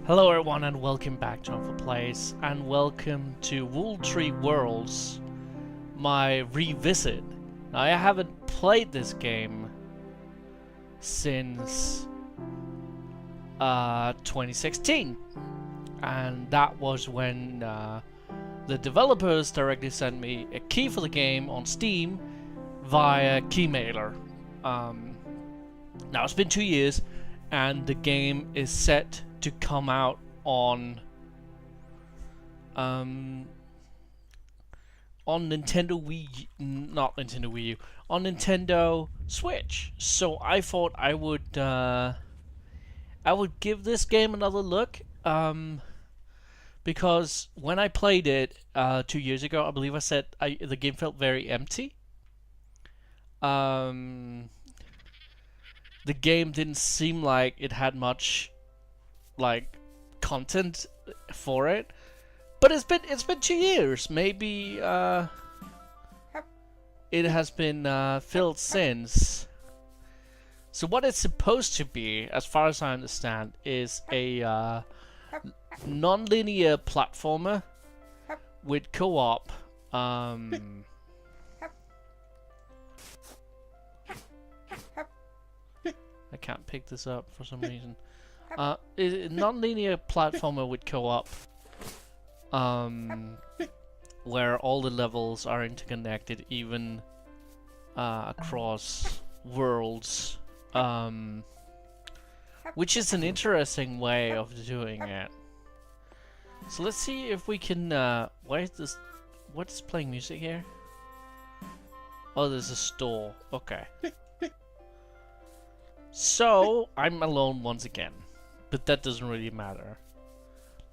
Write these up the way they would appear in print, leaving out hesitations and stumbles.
Hello everyone and welcome back to Ankford Plays and welcome to Woodle Tree Worlds, my revisit. Now I haven't played this game since 2016, and that was when the developers directly sent me a key for the game on Steam via Keymailer. Now it's been 2 years and the game is set to come out on Nintendo Wii, not Nintendo Wii U, on Nintendo Switch. So I thought I would give this game another look, because when I played it 2 years ago, I believe I said the game felt very empty. The game didn't seem like it had much like content for it, but it's been 2 years. Maybe it has been filled since. So what it's supposed to be, as far as I understand, is a non-linear platformer with co-op. I can't pick this up for some reason. Non-linear platformer with co-op, where all the levels are interconnected, even across worlds, which is an interesting way of doing it. So let's see if we can. Why is this? What's playing music here? Oh, there's a store. Okay. So I'm alone once again. But that doesn't really matter.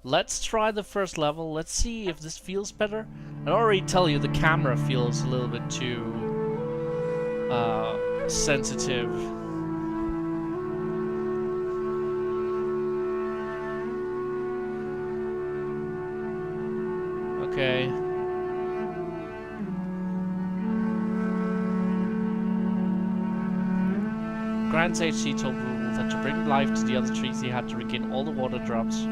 Let's try the first level. Let's see if this feels better. I already tell you the camera feels a little bit too sensitive. Okay. Grand Sage Sea told Woodle that to bring life to the other trees he had to regain all the water drops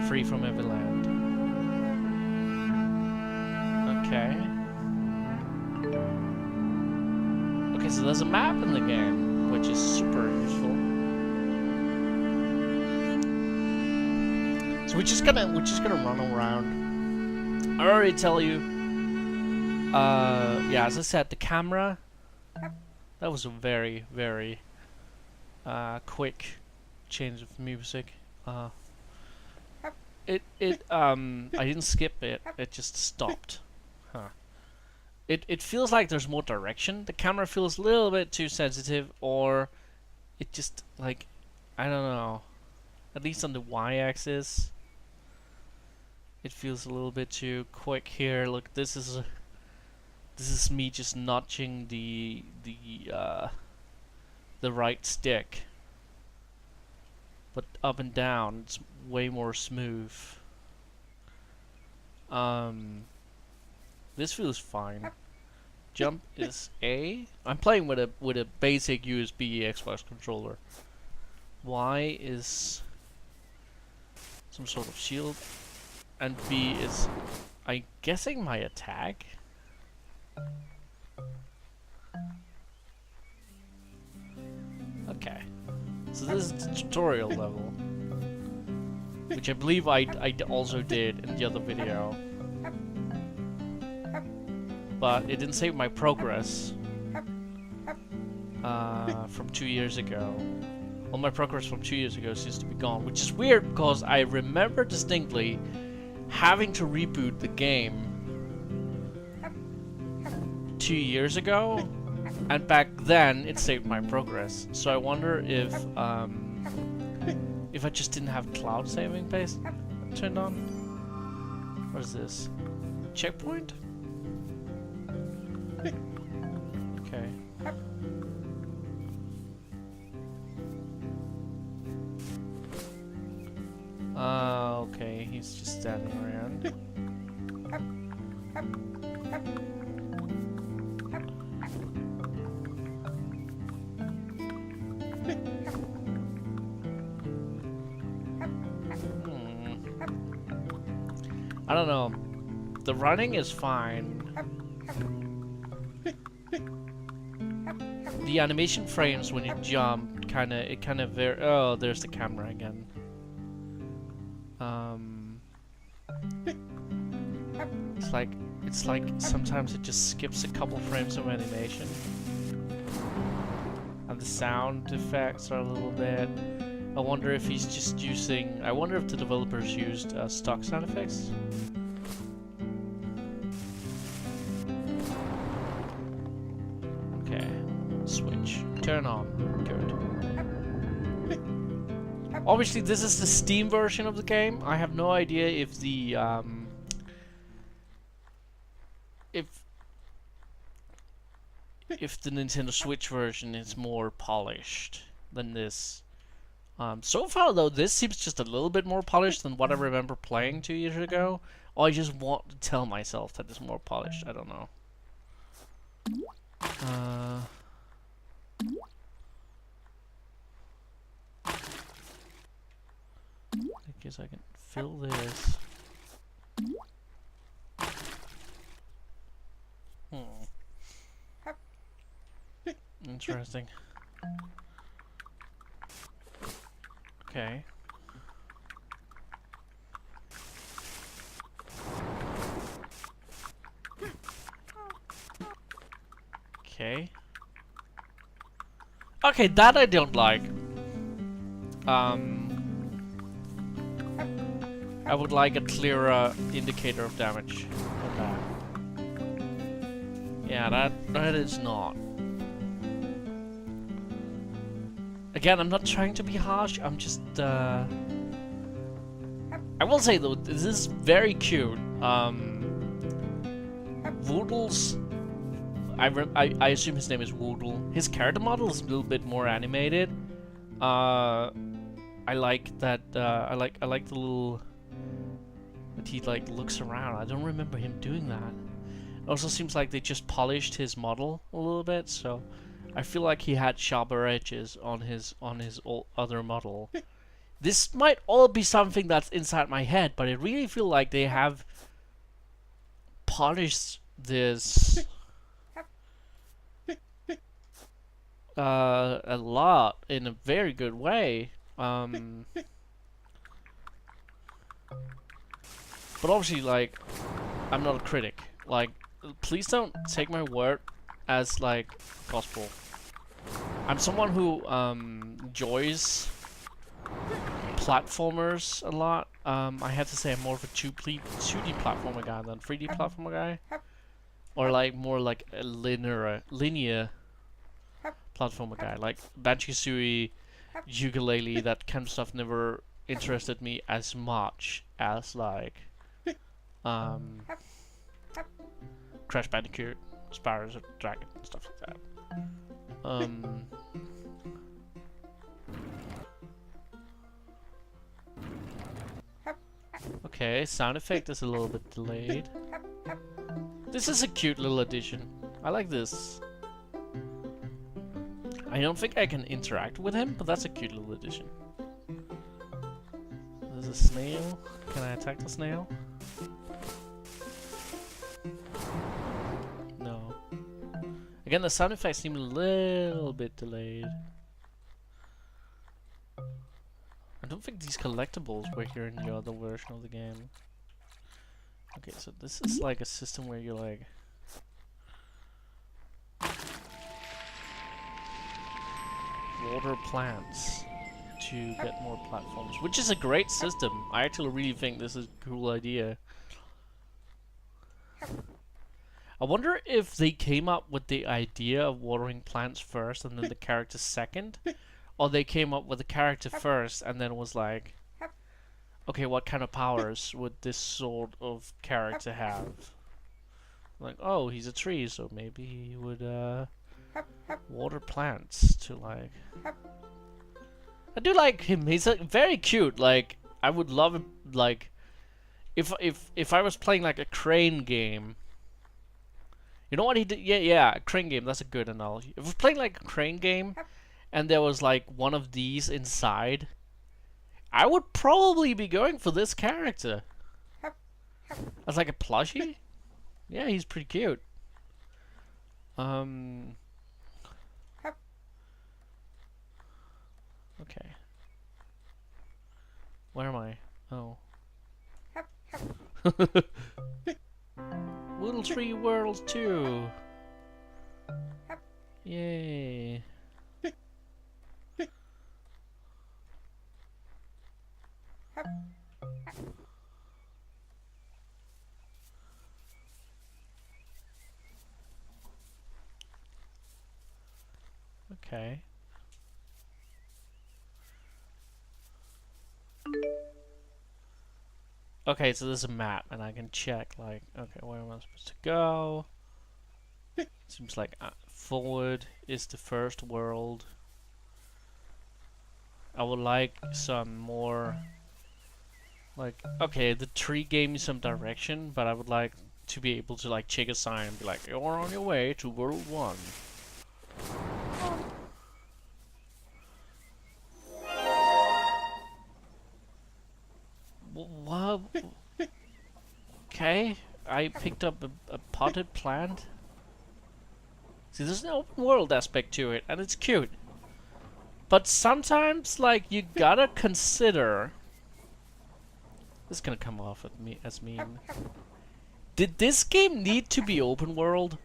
free from every land. Okay. Okay, so there's a map in the game, which is super useful. So we're just gonna run around. I already tell you. Yeah, as I said, the camera. That was a very, very quick change of music. I didn't skip it. It just stopped. Huh. It feels like there's more direction. The camera feels a little bit too sensitive, or it just like, I don't know. At least on the y-axis, it feels a little bit too quick here. Look, this is me just notching the right stick, but up and down it's way more smooth. This feels fine. Jump is A. I'm playing with a basic USB Xbox controller. Y is some sort of shield, and B is, I'm guessing, my attack. Okay, so this is the tutorial level, which I believe I also did in the other video, but it didn't save my progress from 2 years ago. Well, my progress from 2 years ago seems to be gone, which is weird because I remember distinctly having to reboot the game 2 years ago, and back then it saved my progress. So I wonder if I just didn't have cloud saving base turned on. What is this? Checkpoint? Okay. Okay, he's just standing around. I don't know. The running is fine. The animation frames when you jump kind of very. Oh, there's the camera again. It's like sometimes it just skips a couple frames of animation, and the sound effects are a little bit. I wonder if he's just using. I wonder if the developers used stock sound effects. Okay, switch, turn on, good. Obviously, this is the Steam version of the game. I have no idea if the if the Nintendo Switch version is more polished than this. So far though, this seems just a little bit more polished than what I remember playing 2 years ago. Or I just want to tell myself that it's more polished. I don't know. I guess I can fill this. Interesting. Okay. Okay. Okay, that I don't like. I would like a clearer indicator of damage than that. Yeah, that is not. Again, I'm not trying to be harsh, I'm just, I will say though, this is very cute. Woodle's... I assume his name is Woodle. His character model is a little bit more animated. I like that, I like the little... that he, like, looks around. I don't remember him doing that. It also seems like they just polished his model a little bit, so... I feel like he had sharper edges on his other model. This might all be something that's inside my head, but I really feel like they have polished this a lot in a very good way. But obviously, like, I'm not a critic. Like, please don't take my word as like gospel. I'm someone who enjoys platformers a lot. I have to say I'm more of a 2D platformer guy than 3D platformer guy, or like more like a linear platformer guy, like banjo-kazooie, yooka-laylee. That kind of stuff never interested me as much as like Crash Bandicoot, Spyro's a Dragon, stuff like that. Okay, sound effect is a little bit delayed. This is a cute little addition. I like this. I don't think I can interact with him, but that's a cute little addition. There's a snail. Can I attack the snail? No. Again, the sound effects seem a little bit delayed. I don't think these collectibles were here in the other version of the game. Okay, so this is like a system where you like... water plants to get more platforms, which is a great system. I actually really think this is a cool idea. I wonder if they came up with the idea of watering plants first and then the character second, or they came up with the character first and then was like, okay, what kind of powers would this sort of character have? Like, oh, he's a tree, so maybe he would water plants to like... I do like him. He's very cute. Like, I would love him. Like, if I was playing like a crane game. You know what he did? Yeah, a crane game. That's a good analogy. If I was playing like a crane game, and there was like one of these inside, I would probably be going for this character. As like a plushie? Yeah, he's pretty cute. Okay. Where am I? Oh. Woodle Tree World 2. Yay. Okay. Okay, so there's a map, and I can check, like, okay, where am I supposed to go? Seems like forward is the first world. I would like some more, like, okay, the tree gave me some direction, but I would like to be able to, like, check a sign and be like, you're on your way to World 1. What? Okay, I picked up a potted plant. See, there's an open world aspect to it, and it's cute. But sometimes, like, you gotta consider... This is gonna come off at me as mean. Did this game need to be open world?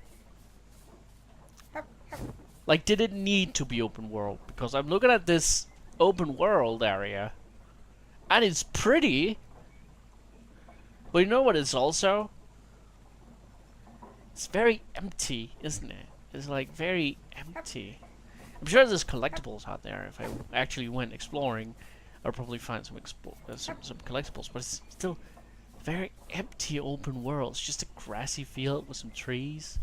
Like, did it need to be open world? Because I'm looking at this open world area, and it's pretty. But you know what it's also? It's very empty, isn't it? It's like very empty. I'm sure there's collectibles out there. If I actually went exploring, I'll probably find some collectibles. But it's still very empty open world. It's just a grassy field with some trees.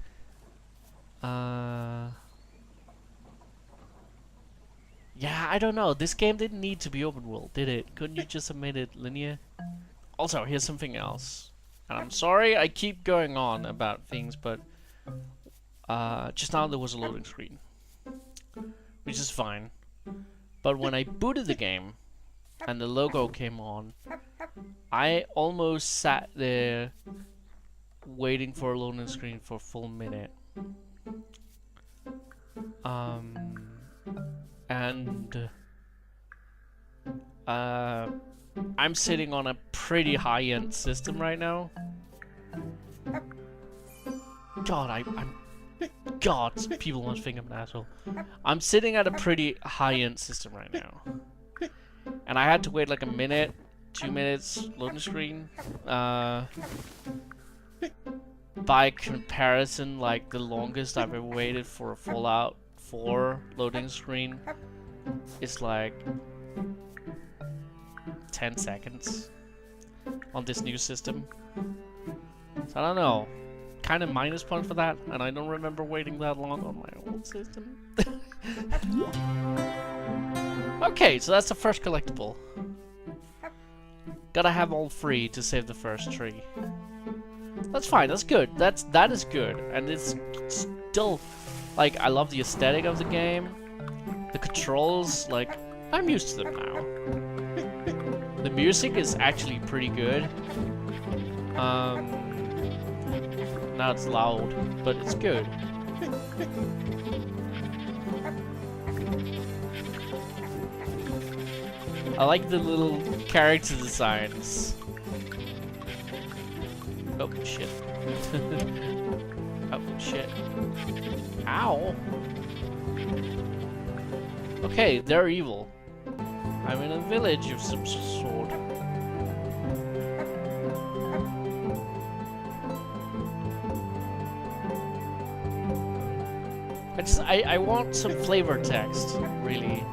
Yeah, I don't know. This game didn't need to be open world, did it? Couldn't you just have made it linear? Also, here's something else. And I'm sorry I keep going on about things, but just now there was a loading screen, which is fine. But when I booted the game and the logo came on, I almost sat there waiting for a loading screen for a full minute. I'm sitting on a pretty high-end system right now. God, people must think I'm an asshole. I'm sitting at a pretty high-end system right now. And I had to wait like a minute, 2 minutes, loading screen. By comparison, like the longest I've ever waited for a Fallout 4 loading screen is like 10 seconds on this new system. So I don't know. Kind of minus point for that, and I don't remember waiting that long on my old system. Okay, so that's the first collectible. Gotta have all 3 to save the first tree. That's fine, that's good. That is good. And it's still, like, I love the aesthetic of the game. The controls, like, I'm used to them now. The music is actually pretty good. Now it's loud, but it's good. I like the little character designs. Oh shit. Oh shit. Ow. Okay, they're evil. I'm in a village of some sort. I want some flavor text, really.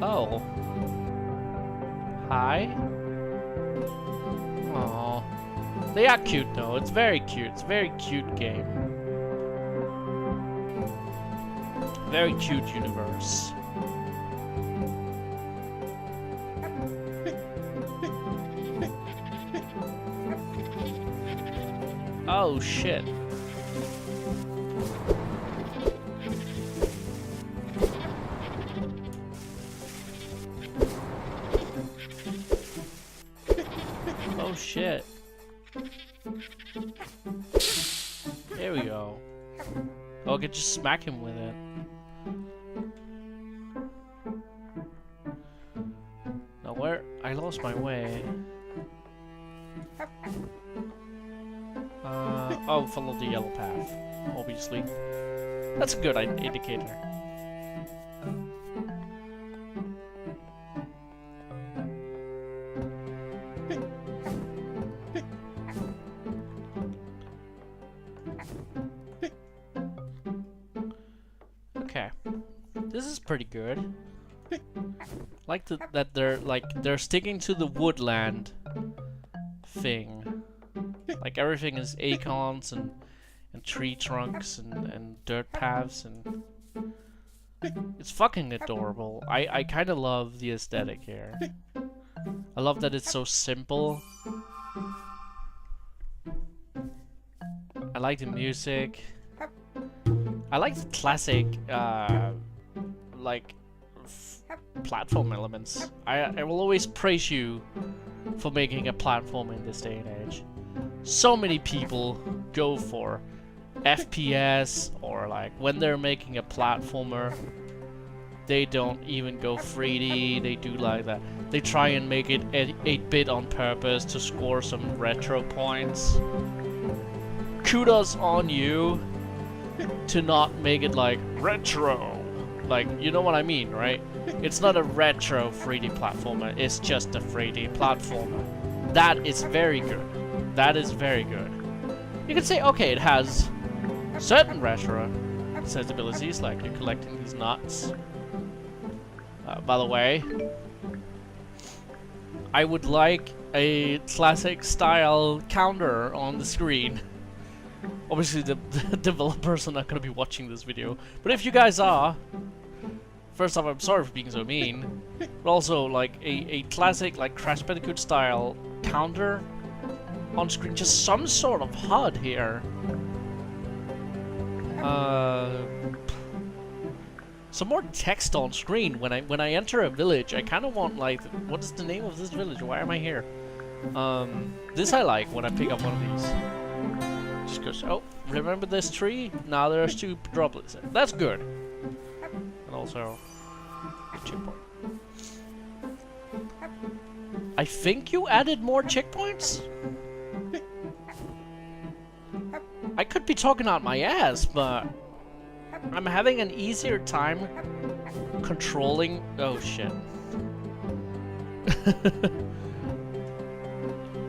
Oh. Hi? Oh. They are cute though, it's very cute. It's a very cute game. Very cute universe. Oh shit. Oh, I could just smack him with it. Now where? I lost my way. Oh, follow the yellow path, obviously. That's a good indicator. Okay, this is pretty good. Like that they're sticking to the woodland thing. Like everything is acorns and tree trunks and dirt paths, and it's fucking adorable. I kind of love the aesthetic here. I love that it's so simple. I like the music. I like the classic like platform elements. I will always praise you for making a platform in this day and age. So many people go for FPS, or like when they're making a platformer, they don't even go 3D, they do like that. They try and make it 8-bit on purpose to score some retro points. Kudos on you to not make it like retro. Like, you know what I mean, right? It's not a retro 3D platformer, it's just a 3D platformer. That is very good. That is very good. You can say, okay, it has certain retro sensibilities, like you're collecting these nuts. By the way, I would like a classic style counter on the screen. Obviously the developers are not going to be watching this video, but if you guys are, first off, I'm sorry for being so mean, but also like a classic like Crash Bandicoot style counter on screen, just some sort of HUD here. Some more text on screen when I enter a village. I kind of want like, what is the name of this village? Why am I here? This I like when I pick up one of these. Just goes, oh, remember this tree? Now there's 2 droplets. That's good. And also, a checkpoint. I think you added more checkpoints? I could be talking out my ass, but I'm having an easier time controlling... Oh, shit.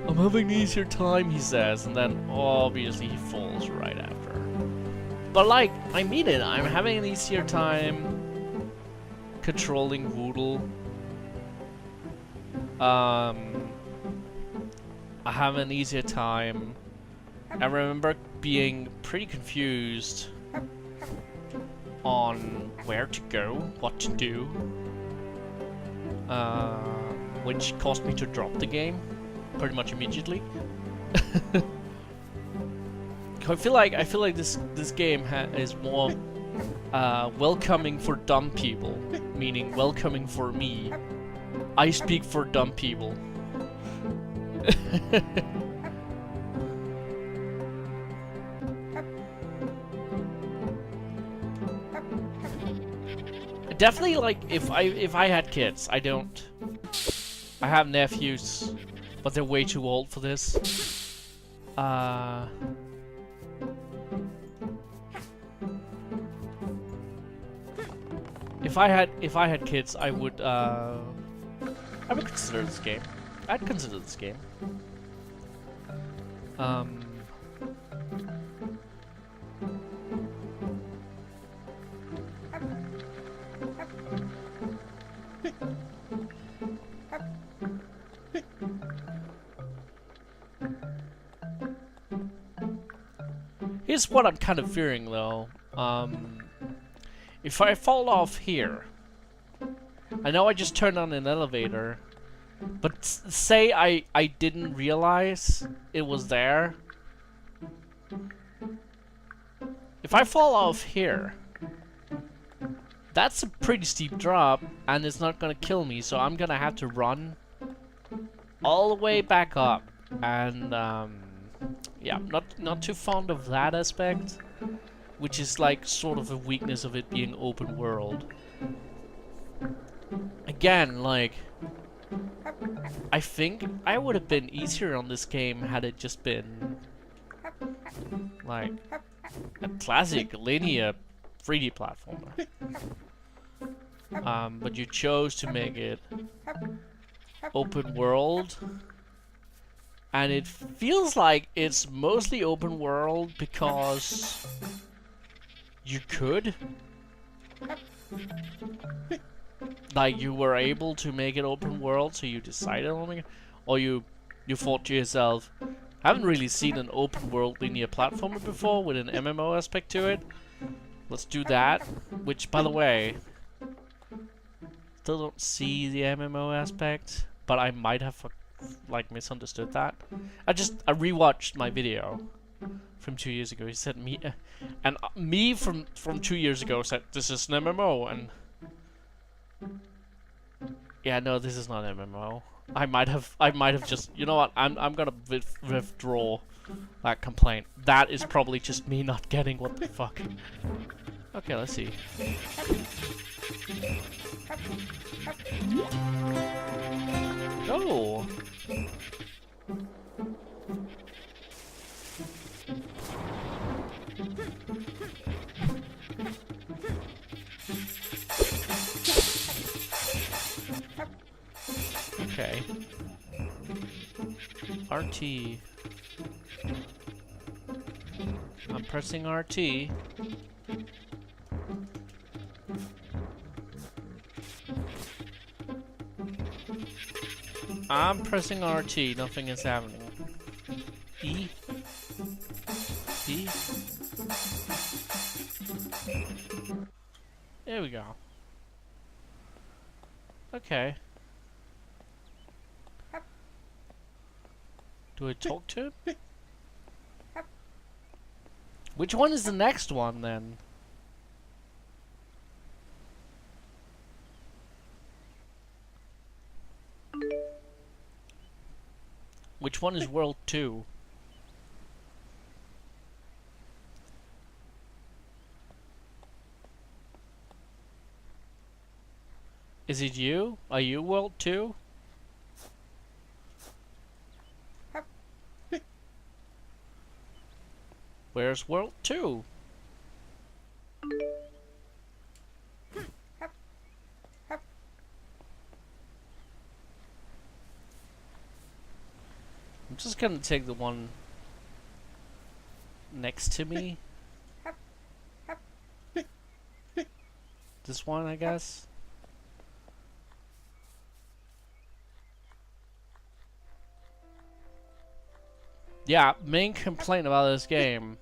I'm having an easier time, he says, and then obviously he falls right after. But like, I mean it, I'm having an easier time controlling Woodle. I have an easier time. I remember being pretty confused on where to go, what to do, which caused me to drop the game pretty much immediately. I feel like this game is more welcoming for dumb people, meaning welcoming for me. I speak for dumb people. Definitely, like, if I had kids, I don't. I have nephews, but they're way too old for this. If I had kids, I would consider this game. I'd consider this game. Here's what I'm kind of fearing, though. If I fall off here, I know I just turned on an elevator, but say I didn't realize it was there. If I fall off here, that's a pretty steep drop, and it's not gonna kill me, so I'm gonna have to run all the way back up, and yeah, not too fond of that aspect. which is like sort of a weakness of it being open world. Again, like, I think I would have been easier on this game had it just been like a classic linear 3D platformer. But you chose to make it open world, and it feels like it's mostly open world because you could. Like, you were able to make it open world, so you decided on it, or you thought to yourself, I haven't really seen an open world linear platformer before with an MMO aspect to it. Let's do that. Which, by the way, still don't see the MMO aspect, but I might have like misunderstood that. I rewatched my video from 2 years ago. He said me from 2 years ago said this is an MMO, and yeah, no, this is not MMO. I might have just, you know what? I'm gonna withdraw that complaint. That is probably just me not getting what the fuck. Okay, let's see. Oh. Okay. RT. I'm pressing RT. I'm pressing RT, nothing is happening. E? E? There we go. Okay. Do I talk to him? Which one is the next one then? Which one is World 2? Is it you? Are you World 2? Where's World 2? I'm just gonna take the one next to me. This one, I guess. Yeah, main complaint about this game.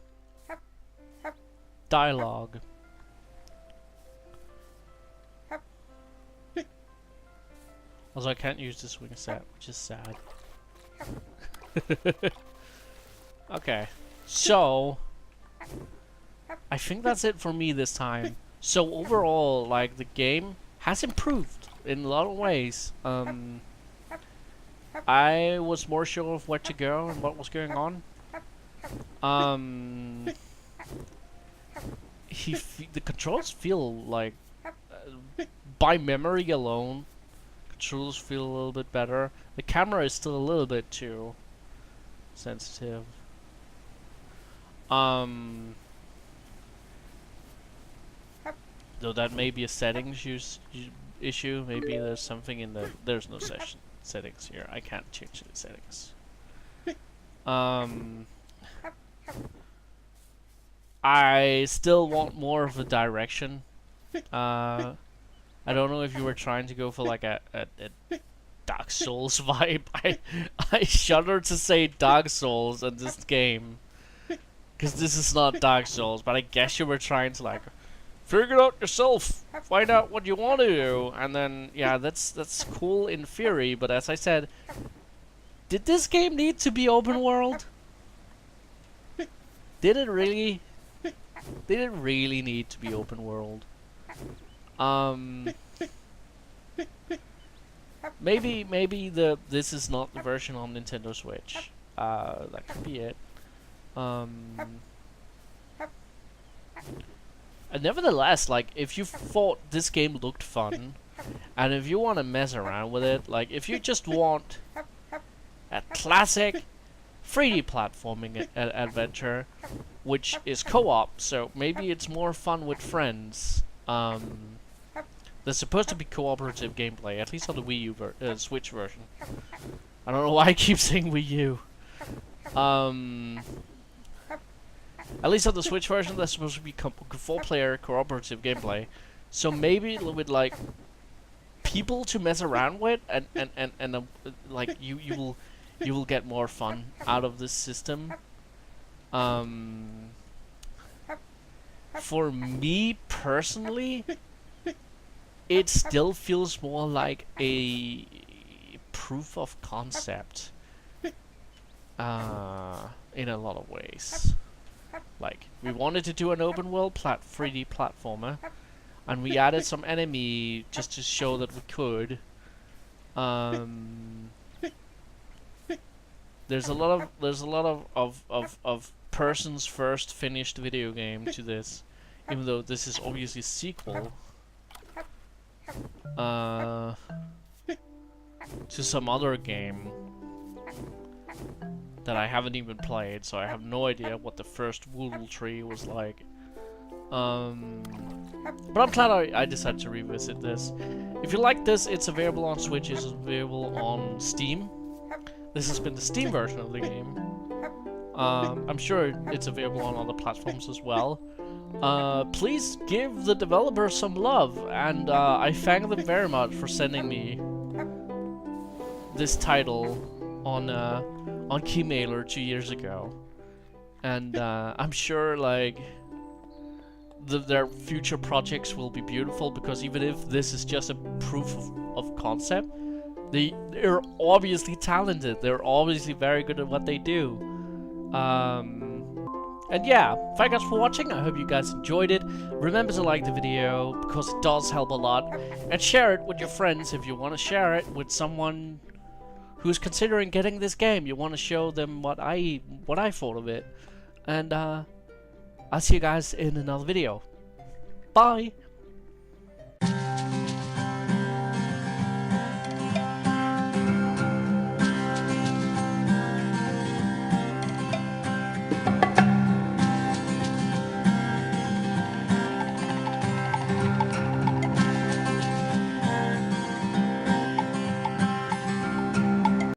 Dialogue. Also, I can't use the swing set, which is sad. Okay, so I think that's it for me this time. So overall, like, the game has improved in a lot of ways. I was more sure of where to go and what was going on. The controls feel like, by memory alone, controls feel a little bit better. The camera is still a little bit too sensitive. Though that may be a settings issue. Maybe there's something in the... There's no settings here. I can't change the settings. I still want more of a direction. I don't know if you were trying to go for like a Dark Souls vibe. I shudder to say Dark Souls in this game, because this is not Dark Souls. But I guess you were trying to like figure it out yourself, find out what you want to do, and then yeah, that's cool in theory. But as I said, did this game need to be open world? Did it really? Did it really need to be open world? Maybe this is not the version on Nintendo Switch. That could be it. And nevertheless, like, if you thought this game looked fun, and if you want to mess around with it, like, if you just want a classic 3D platforming adventure, which is co-op, so maybe it's more fun with friends. There's supposed to be cooperative gameplay, at least on the Wii U Switch version. I don't know why I keep saying Wii U. At least on the Switch version, there's supposed to be 4-player cooperative gameplay. So maybe with like people to mess around with, and like you will get more fun out of this system. For me personally, it still feels more like a proof of concept in a lot of ways. Like, we wanted to do an open world 3D platformer, and we added some enemy just to show that we could. There's a lot of person's first finished video game to this, even though this is obviously a sequel to some other game that I haven't even played, so I have no idea what the first Woodle Tree was like. But I'm glad I decided to revisit this. If you like this, it's available on Switch, it's available on Steam. This has been the Steam version of the game. I'm sure it's available on other platforms as well. Please give the developer some love, and I thank them very much for sending me this title on Keymailer 2 years ago. And I'm sure like their future projects will be beautiful, because even if this is just a proof of concept, they're obviously talented. They're obviously very good at what they do. And yeah, thank you guys for watching. I hope you guys enjoyed it. Remember to like the video, because it does help a lot. And share it with your friends if you want to share it with someone who's considering getting this game. You want to show them what I thought of it. And I'll see you guys in another video. Bye!